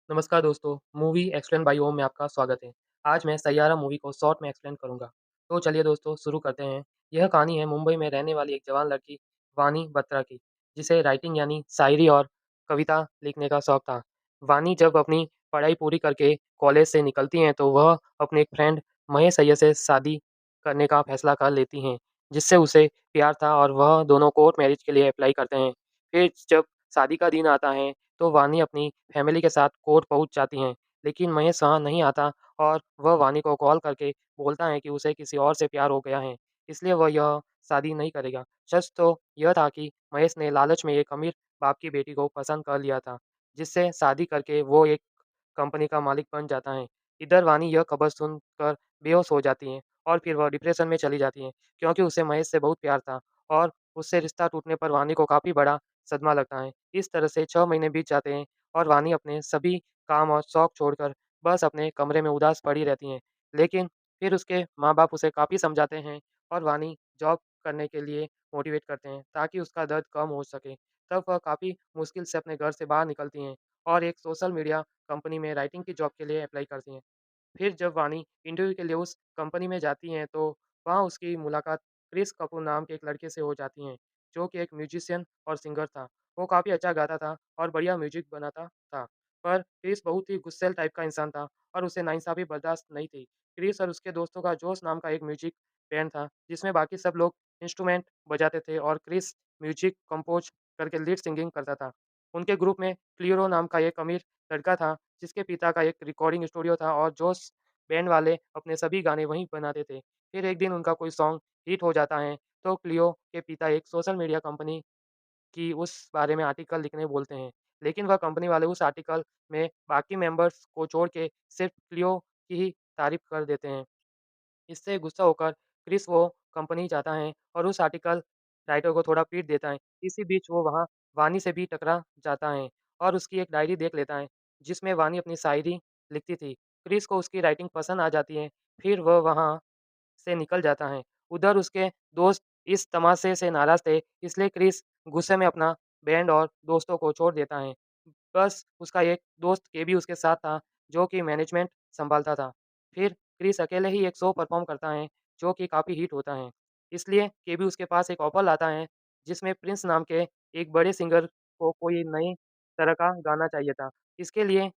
नमस्कार दोस्तों, movie explain by ओम में आपका स्वागत है। आज मैं सैयारा मूवी को शॉर्ट में एक्सप्लेन करूँगा। तो चलिए दोस्तों शुरू करते हैं। यह कहानी है मुंबई में रहने वाली एक जवान लड़की वानी बत्रा की, जिसे राइटिंग यानी शायरी और कविता लिखने का शौक था। वानी जब अपनी पढ़ाई पूरी करके कॉलेज से निकलती हैं तो वह अपने एक फ्रेंड महेश अय्यर से शादी करने का फैसला कर लेती हैं, जिससे उसे प्यार था और वह दोनों कोर्ट मैरिज के लिए अप्लाई करते हैं। फिर जब शादी का दिन आता है तो वानी अपनी फैमिली के साथ कोर्ट पहुँच जाती हैं, लेकिन महेश वहाँ नहीं आता और वह वानी को कॉल करके बोलता है कि उसे किसी और से प्यार हो गया है, इसलिए वह यह शादी नहीं करेगा। सच तो यह था कि महेश ने लालच में एक अमीर बाप की बेटी को पसंद कर लिया था, जिससे शादी करके वो एक कंपनी का मालिक बन जाता है। इधर वानी यह खबर सुनकर बेहोश हो जाती हैं और फिर वह डिप्रेशन में चली जाती हैं, क्योंकि उसे महेश से बहुत प्यार था और उससे रिश्ता टूटने पर वानी को काफ़ी बड़ा सदमा लगता है। इस तरह से 6 महीने बीत जाते हैं और वानी अपने सभी काम और शौक छोड़कर बस अपने कमरे में उदास पड़ी रहती हैं। लेकिन फिर उसके माँ-बाप उसे काफ़ी समझाते हैं और वानी जॉब करने के लिए मोटिवेट करते हैं ताकि उसका दर्द कम हो सके। तब वह काफ़ी मुश्किल से अपने घर से बाहर निकलती हैं और एक सोशल मीडिया कंपनी में राइटिंग की जॉब के लिए अप्लाई करती हैं। फिर जब वानी इंटरव्यू के लिए उस कंपनी में जाती हैं तो वहाँ उसकी मुलाकात क्रिस कपूर नाम के एक लड़के से हो जाती है, जो कि एक म्यूजिशियन और सिंगर था। वो काफ़ी अच्छा गाता था और बढ़िया म्यूजिक बनाता था। पर क्रिस बहुत ही गुस्सैल टाइप का इंसान था और उसे नाइंसाफ़ी बर्दाश्त नहीं थी। क्रिस और उसके दोस्तों का जोश नाम का एक म्यूजिक बैंड था, जिसमें बाकी सब लोग इंस्ट्रूमेंट बजाते थे और क्रिस म्यूजिक कंपोज़ करके लीड सिंगिंग करता था। उनके ग्रुप में क्लियोरो नाम का एक अमीर लड़का था, जिसके पिता का एक रिकॉर्डिंग स्टूडियो था और जोश बैंड वाले अपने सभी गाने वहीं बनाते थे। फिर एक दिन उनका कोई सॉन्ग हिट हो जाता है, तो क्लियो के पिता एक सोशल मीडिया कंपनी की उस बारे में आर्टिकल लिखने बोलते हैं। लेकिन वह कंपनी वाले उस आर्टिकल में बाकी मेंबर्स को छोड़ के सिर्फ़ क्लियो की ही तारीफ़ कर देते हैं। इससे गुस्सा होकर क्रिस वो कंपनी जाता है और उस आर्टिकल राइटर को थोड़ा पीट देता है। इसी बीच वो वहाँ वानी से भी टकरा जाता है और उसकी एक डायरी देख लेता है, जिसमें वानी अपनी शायरी लिखती थी। क्रिस को उसकी राइटिंग पसंद आ जाती है, फिर वह वहाँ से निकल जाता है। उधर उसके दोस्त इस तमाशे से नाराज़ थे, इसलिए क्रिस गुस्से में अपना बैंड और दोस्तों को छोड़ देता है। बस उसका एक दोस्त केबी उसके साथ था, जो कि मैनेजमेंट सँभालता था। फिर क्रिस अकेले ही एक शो परफ़ॉर्म करता है, जो कि काफ़ी हिट होता है। इसलिए केबी उसके पास एक ऑफ़र लाता है, जिसमें प्रिंस नाम के एक बड़े सिंगर को कोई नई तरह का गाना चाहिए था। इसके लिए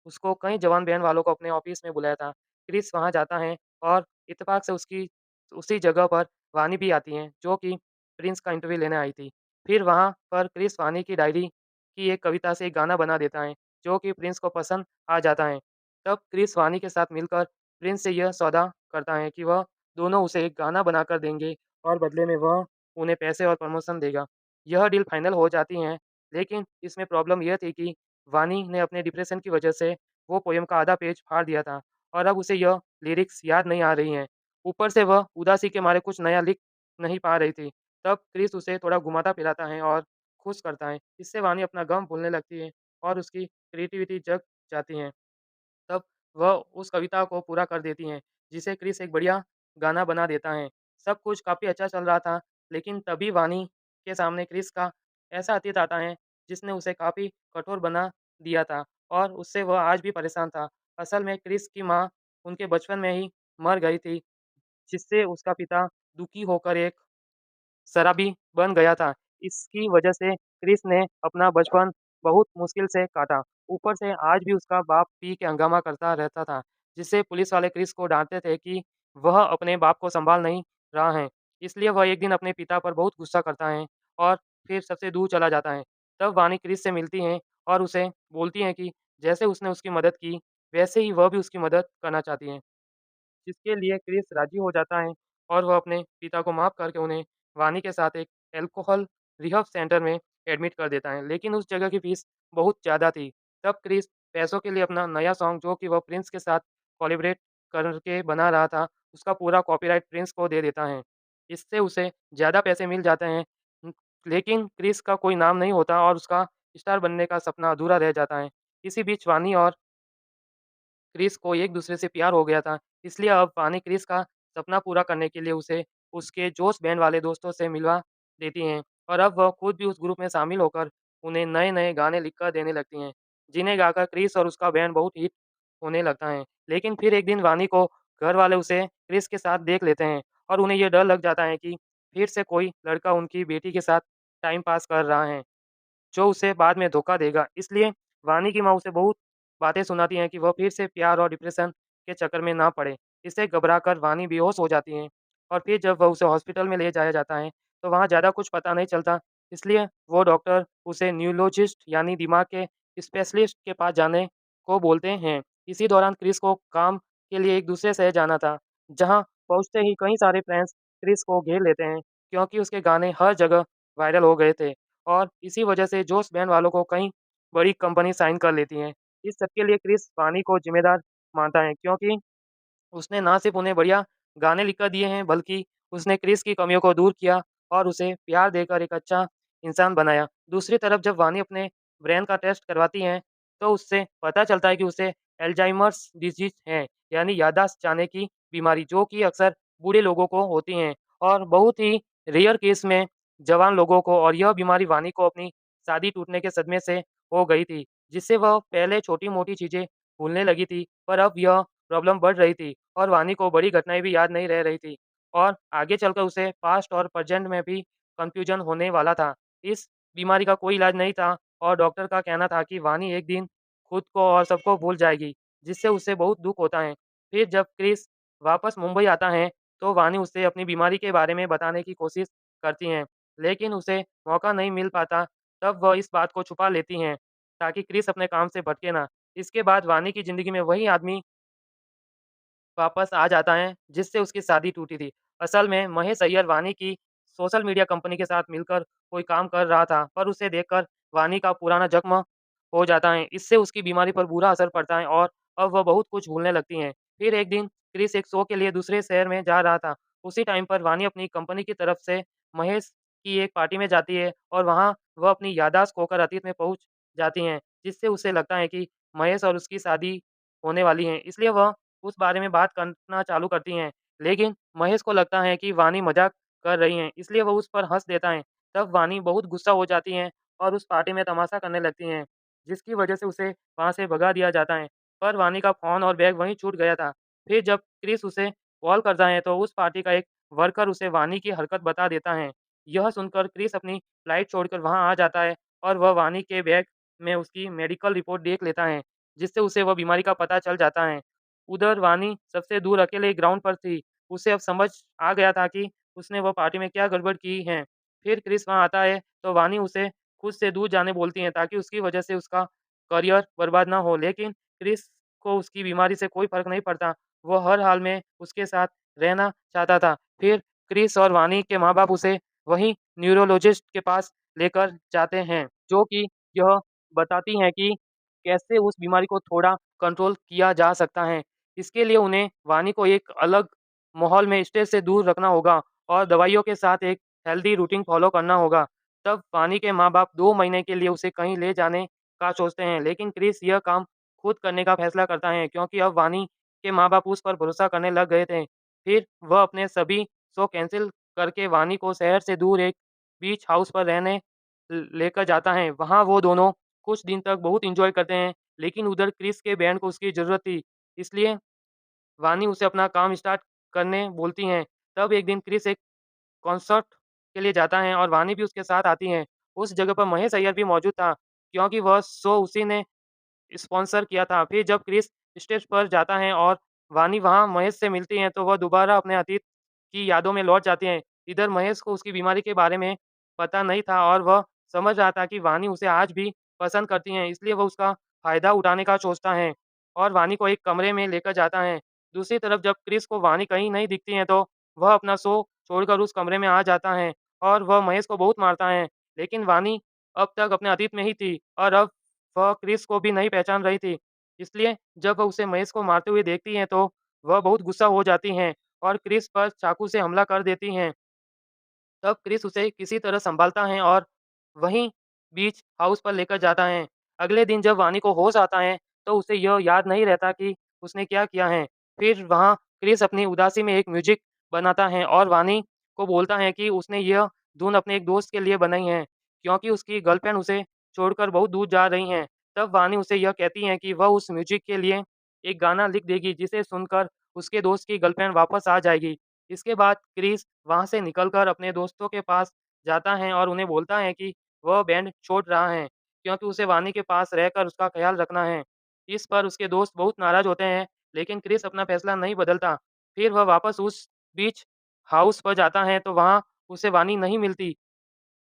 उसको कई जवान बैंड वालों को अपने ऑफ़िस में बुलाया था। क्रिस वहाँ जाता है और इत्तेफ़ाक से उसकी उसी जगह पर वानी भी आती हैं, जो कि प्रिंस का इंटरव्यू लेने आई थी। फिर वहाँ पर क्रिस वानी की डायरी की एक कविता से एक गाना बना देता है, जो कि प्रिंस को पसंद आ जाता है। तब क्रिस वानी के साथ मिलकर प्रिंस से यह सौदा करता है कि वह दोनों उसे एक गाना बनाकर देंगे और बदले में वह उन्हें पैसे और प्रमोशन देगा। यह डील फाइनल हो जाती है, लेकिन इसमें प्रॉब्लम यह थी कि वानी ने अपने डिप्रेशन की वजह से वो पोएम का आधा पेज फाड़ दिया था और अब उसे यह लिरिक्स याद नहीं आ रही हैं। ऊपर से वह उदासी के मारे कुछ नया लिख नहीं पा रही थी। तब क्रिस उसे थोड़ा घुमाता-फिराता है और खुश करता है। इससे वानी अपना गम भूलने लगती है और उसकी क्रिएटिविटी जग जाती है। तब वह उस कविता को पूरा कर देती हैं, जिसे क्रिस एक बढ़िया गाना बना देता है। सब कुछ काफ़ी अच्छा चल रहा था, लेकिन तभी वानी के सामने क्रिस का ऐसा अतीत आता है, जिसने उसे काफ़ी कठोर बना दिया था और उससे वह आज भी परेशान था। असल में क्रिस की माँ उनके बचपन में ही मर गई थी, जिससे उसका पिता दुखी होकर एक शराबी बन गया था। इसकी वजह से क्रिस ने अपना बचपन बहुत मुश्किल से काटा। ऊपर से आज भी उसका बाप पी के हंगामा करता रहता था, जिससे पुलिस वाले क्रिस को डाँटते थे कि वह अपने बाप को सँभाल नहीं रहा है। इसलिए वह एक दिन अपने पिता पर बहुत गुस्सा करता है और फिर सबसे दूर चला जाता है। तब वानी क्रिस से मिलती हैं और उसे बोलती हैं कि जैसे उसने उसकी मदद की, वैसे ही वह भी उसकी मदद करना चाहती हैं। जिसके लिए क्रिस राज़ी हो जाता है और वह अपने पिता को माफ़ करके उन्हें वानी के साथ एक अल्कोहल रिहब सेंटर में एडमिट कर देता है, लेकिन उस जगह की फ़ीस बहुत ज़्यादा थी। तब क्रिस पैसों के लिए अपना नया सॉन्ग जो कि वह प्रिंस के साथ कोलैबोरेट करके बना रहा था, उसका पूरा कॉपीराइट प्रिंस को दे देता है। इससे उसे ज़्यादा पैसे मिल जाते हैं लेकिन क्रिस का कोई नाम नहीं होता और उसका स्टार बनने का सपना अधूरा रह जाता है। इसी बीच वानी और क्रिस को एक-दूसरे से प्यार हो गया था, इसलिए अब वानी क्रिस का सपना पूरा करने के लिए उसे उसके जोश बैंड वाले दोस्तों से मिलवा देती हैं और अब वह खुद भी उस ग्रुप में शामिल होकर उन्हें नए-नए गाने लिखकर देने लगती हैं। जिन्हें गाकर क्रिस और उसका बैंड बहुत हिट होने लगता है। लेकिन फिर एक दिन वानी को घर वाले उसे क्रिस के साथ देख लेते हैं और उन्हें ये डर लग जाता है कि फिर से कोई लड़का उनकी बेटी के साथ टाइम पास कर रहा है। जो उसे बाद में धोखा देगा। इसलिए वानी की माँ उसे बहुत बातें सुनाती हैं कि वह फिर से प्यार और डिप्रेशन के चक्कर में ना पड़े। इससे घबराकर वानी बेहोश हो जाती हैं और फिर जब वह उसे हॉस्पिटल में ले जाया जाता है, तो वहाँ ज़्यादा कुछ पता नहीं चलता। इसलिए वो डॉक्टर उसे न्यूरोलॉजिस्ट यानी दिमाग के स्पेशलिस्ट के पास जाने को बोलते हैं। इसी दौरान क्रिस को काम के लिए एक दूसरे शहर जाना था, जहाँ पहुँचते ही कई सारे फ्रेंड्स क्रिस को घेर लेते हैं, क्योंकि उसके गाने हर जगह वायरल हो गए थे। और इसी वजह से जोश बैंड वालों को कई बड़ी कंपनी साइन कर लेती हैं। इस सब के लिए क्रिस वानी को ज़िम्मेदार मानता है, क्योंकि उसने ना सिर्फ़ उन्हें बढ़िया गाने लिखकर दिए हैं, बल्कि उसने क्रिस की कमियों को दूर किया और उसे प्यार देकर एक अच्छा इंसान बनाया। दूसरी तरफ जब वानी अपने ब्रेन का टेस्ट करवाती हैं, तो उससे पता चलता है कि उसे अल्ज़ाइमर्स डिज़ीज़ है, यानी याददाश्त जाने की बीमारी, जो कि अक्सर बूढ़े लोगों को होती हैं और बहुत ही रेयर केस में जवान लोगों को। और यह बीमारी वानी को अपनी शादी टूटने के सदमे से हो गई थी, जिससे वह पहले छोटी-मोटी चीज़ें भूलने लगी थी, पर अब यह प्रॉब्लम बढ़ रही थी और वानी को बड़ी घटनाएँ भी याद नहीं रह रही थी और आगे चलकर उसे पास्ट और प्रेज़ेंट में भी कन्फ्यूज़न होने वाला था। इस बीमारी का कोई इलाज नहीं था और डॉक्टर का कहना था कि वानी एक दिन खुद को और सबको भूल जाएगी, जिससे उसे बहुत दुःख होता है। फिर जब क्रिस वापस मुंबई आता है, तो वानी उसे अपनी बीमारी के बारे में बताने की कोशिश करती हैं, लेकिन उसे मौका नहीं मिल पाता। तब वह इस बात को छुपा लेती हैं, ताकि क्रिस अपने काम से भटके ना। इसके बाद वानी की ज़िंदगी में वही आदमी वापस आ जाता है, जिससे उसकी शादी टूटी थी। असल में महेश अय्यर वानी की सोशल मीडिया कंपनी के साथ मिलकर कोई काम कर रहा था, पर उसे देखकर वानी का पुराना ज़ख्म हो जाता है। इससे उसकी बीमारी पर बुरा असर पड़ता है और अब वह बहुत कुछ भूलने लगती हैं। फिर एक दिन क्रिस एक शो के लिए दूसरे शहर में जा रहा था। उसी टाइम पर वानी अपनी कंपनी की तरफ से महेश की एक पार्टी में जाती है और वहाँ वह अपनी याददाश्त खोकर अतीत में पहुँच जाती हैं, जिससे उसे लगता है कि महेश और उसकी शादी होने वाली है। इसलिए वह उस बारे में बात करना चालू करती हैं, लेकिन महेश को लगता है कि वानी मज़ाक कर रही हैं, इसलिए वो उस पर हँस देता है। तब वानी बहुत गुस्सा हो जाती हैं और उस पार्टी में तमाशा करने लगती हैं, जिसकी वजह से उसे वहाँ से भगा दिया जाता है। पर वानी का फ़ोन और बैग वहीं छूट गया था। फिर जब क्रिस उसे कॉल करता है, तो उस पार्टी का एक वर्कर उसे वानी की हरकत बता देता है। यह सुनकर क्रिस अपनी फ्लाइट छोड़कर वहाँ आ जाता है और वह वानी के बैग में उसकी मेडिकल रिपोर्ट देख लेता है, जिससे उसे वह बीमारी का पता चल जाता है। उधर वानी सबसे दूर अकेले ग्राउंड पर थी। उसे अब समझ आ गया था कि उसने वो पार्टी में क्या गड़बड़ की है। फिर क्रिस वहाँ आता है, तो वानी उसे खुद से दूर जाने बोलती है, ताकि उसकी वजह से उसका करियर बर्बाद ना हो। लेकिन क्रिस को उसकी बीमारी से कोई फ़र्क नहीं पड़ता। वो हर हाल में उसके साथ रहना चाहता था। फिर क्रिस और वानी के माँ-बाप उसे वहीं न्यूरोलॉजिस्ट के पास लेकर जाते हैं, जो कि यह बताती हैं कि कैसे उस बीमारी को थोड़ा कंट्रोल किया जा सकता है। इसके लिए उन्हें वानी को एक अलग माहौल में स्ट्रेस से दूर रखना होगा और दवाइयों के साथ एक हेल्दी रूटीन फ़ॉलो करना होगा। तब वानी के माँ-बाप 2 महीने के लिए उसे कहीं ले जाने का सोचते हैं, लेकिन क्रिस यह काम खुद करने का फैसला करता है, क्योंकि अब वानी के माँ-बाप उस पर भरोसा करने लग गए थे। फिर वह अपने सभी शो कैंसल करके वानी को शहर से दूर एक बीच हाउस पर रहने लेकर जाता है। वहाँ वो दोनों कुछ दिन तक बहुत एन्जॉय करते हैं, लेकिन उधर क्रिस के बैंड को उसकी ज़रूरत थी, इसलिए वानी उसे अपना काम स्टार्ट करने बोलती हैं। तब एक दिन क्रिस एक कॉन्सर्ट के लिए जाता है और वानी भी उसके साथ आती हैं। उस जगह पर महेश अय्यर भी मौजूद था, क्योंकि वह शो उसी ने स्पॉन्सर किया था। फिर जब क्रिस स्टेज पर जाता है और वानी वहाँ महेश से मिलती हैं, तो वह दोबारा अपने अतीत की यादों में लौट जाती हैं। इधर महेश को उसकी बीमारी के बारे में पता नहीं था और वह समझ रहा था कि वानी उसे आज भी पसंद करती हैं, इसलिए वह उसका फ़ायदा उठाने का सोचता है और वानी को एक कमरे में लेकर जाता है। दूसरी तरफ जब क्रिस को वानी कहीं नहीं दिखती है, तो वह अपना शो छोड़कर उस कमरे में आ जाता है और वह महेश को बहुत मारता है। लेकिन वानी अब तक अपने अतीत में ही थी और अब वह क्रिस को भी नहीं पहचान रही थी। इसलिए जब वह उसे महेश को मारते हुए देखती हैं, तो वह बहुत गुस्सा हो जाती हैं और क्रिस पर चाकू से हमला कर देती हैं। तब क्रिस उसे किसी तरह सँभालता है और वहीं बीच हाउस पर लेकर जाता है। अगले दिन जब वानी को होश आता है, तो उसे यह याद नहीं रहता कि उसने क्या किया है। फिर वहाँ क्रिस अपनी उदासी में एक म्यूज़िक बनाता है और वानी को बोलता है कि उसने यह धुन अपने एक दोस्त के लिए बनाई है, क्योंकि उसकी गर्लफ्रेंड उसे छोड़कर बहुत दूर जा रही हैं। तब वानी उसे यह कहती हैं कि वह उस म्यूज़िक के लिए एक गाना लिख देगी जिसे सुनकर उसके दोस्त की गर्लफ्रेंड वापस आ जाएगी। इसके बाद क्रिस वहाँ से निकलकर अपने दोस्तों के पास जाता है और उन्हें बोलता है कि वह बैंड छोड़ रहा है, क्योंकि उसे वानी के पास रहकर उसका ख़्याल रखना है। इस पर उसके दोस्त बहुत नाराज़ होते हैं, लेकिन क्रिस अपना फ़ैसला नहीं बदलता। फिर वह वापस उस बीच हाउस पर जाता है तो वहाँ उसे वानी नहीं मिलती।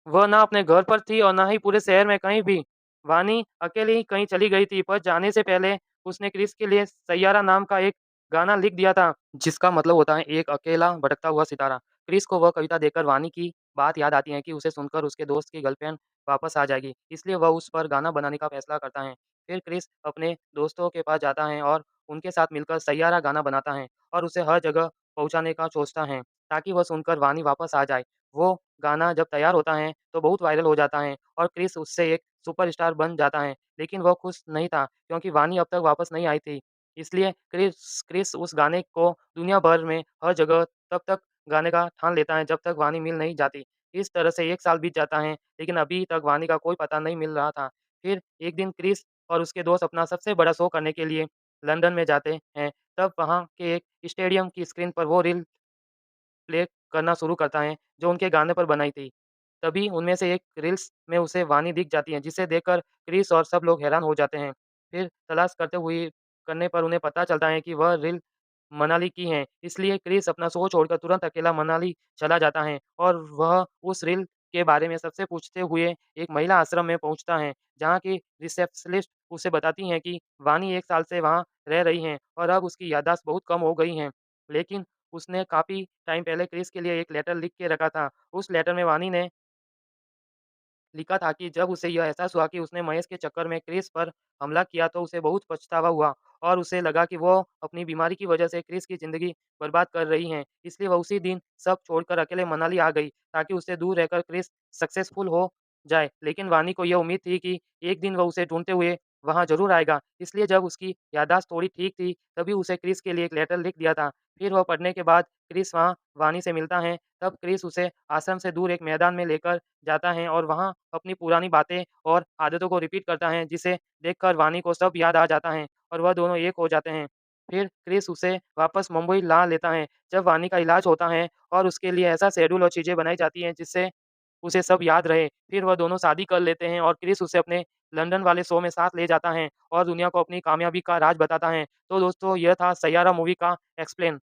वह ना अपने घर पर थी और ना ही पूरे शहर में कहीं भी। वानी अकेली ही कहीं चली गई थी, पर जाने से पहले उसने क्रिस के लिए सैयारा नाम का एक गाना लिख दिया था, जिसका मतलब होता है एक अकेला भटकता हुआ सितारा। क्रिस को वह कविता देखकर वानी की बात याद आती है कि उसे सुनकर उसके दोस्त की गर्लफ्रेंड वापस आ जाएगी, इसलिए वह उस पर गाना बनाने का फैसला करता है। फिर क्रिस अपने दोस्तों के पास जाता है और उनके साथ मिलकर सैयारा गाना बनाता है और उसे हर जगह पहुँचाने का सोचता है, ताकि वह सुनकर वानी वापस आ जाए। वो गाना जब तैयार होता है, तो बहुत वायरल हो जाता है और क्रिस उससे एक सुपरस्टार बन जाता है। लेकिन वह खुश नहीं था, क्योंकि वानी अब तक वापस नहीं आई थी। इसलिए क्रिस क्रिस उस गाने को दुनिया भर में हर जगह तब तक गाने का ठान लेता है, जब तक वानी मिल नहीं जाती। इस तरह से 1 साल बीत जाता है, लेकिन अभी तक वानी का कोई पता नहीं मिल रहा था। फिर एक दिन क्रिस और उसके दोस्त अपना सबसे बड़ा शो करने के लिए लंदन में जाते हैं। तब वहाँ के एक स्टेडियम की स्क्रीन पर वो रील प्ले करना शुरू करता है, जो उनके गाने पर बनाई थी। तभी उनमें से एक रील्स में उसे वानी दिख जाती है, जिसे देखकर क्रिस और सब लोग हैरान हो जाते हैं। फिर तलाश करने पर उन्हें पता चलता है कि वह रील मनाली की है। इसलिए क्रिस अपना शो छोड़कर तुरंत अकेला मनाली चला जाता है और वह उस रील के बारे में सबसे पूछते हुए एक महिला आश्रम में पहुँचता है, जहाँ की रिसेप्शनिस्ट उसे बताती हैं कि वानी 1 साल से वहाँ रह रही हैं और अब उसकी याददाश्त बहुत कम हो गई हैं। लेकिन उसने काफ़ी टाइम पहले क्रिस के लिए एक लेटर लिख के रखा था। उस लेटर में वानी ने लिखा था कि जब उसे यह एहसास हुआ कि उसने महेश के चक्कर में क्रिस पर हमला किया तो उसे बहुत पछतावा हुआ और उसे लगा कि वो अपनी बीमारी की वजह से क्रिस की ज़िंदगी बर्बाद कर रही हैं। इसलिए वह उसी दिन सब छोड़कर अकेले मनाली आ गई, ताकि उससे दूर रहकर क्रिस सक्सेसफुल हो जाए। लेकिन वानी को यह उम्मीद थी कि एक दिन वह उसे ढूँढते हुए वहाँ ज़रूर आएगा। इसलिए जब उसकी याददाश्त थोड़ी ठीक थी, तभी उसे क्रिस के लिए एक लेटर लिख दिया था। फिर वह पढ़ने के बाद क्रिस वहाँ वानी से मिलता है। तब क्रिस उसे आश्रम से दूर एक मैदान में लेकर जाता है और वहाँ अपनी पुरानी बातें और आदतों को रिपीट करता है, जिसे देखकर वानी को सब याद आ जाता है और वह दोनों एक हो जाते हैं। फिर क्रिस उसे वापस मुंबई ला लेता है, जब वानी का इलाज होता है और उसके लिए ऐसा शेड्यूल और चीज़ें बनाई जाती हैं जिससे उसे सब याद रहे। फिर वह दोनों शादी कर लेते हैं और क्रिस उसे अपने लंदन वाले शो में साथ ले जाता है और दुनिया को अपनी कामयाबी का राज बताता है। तो दोस्तों, यह था सैयारा मूवी का एक्सप्लेन।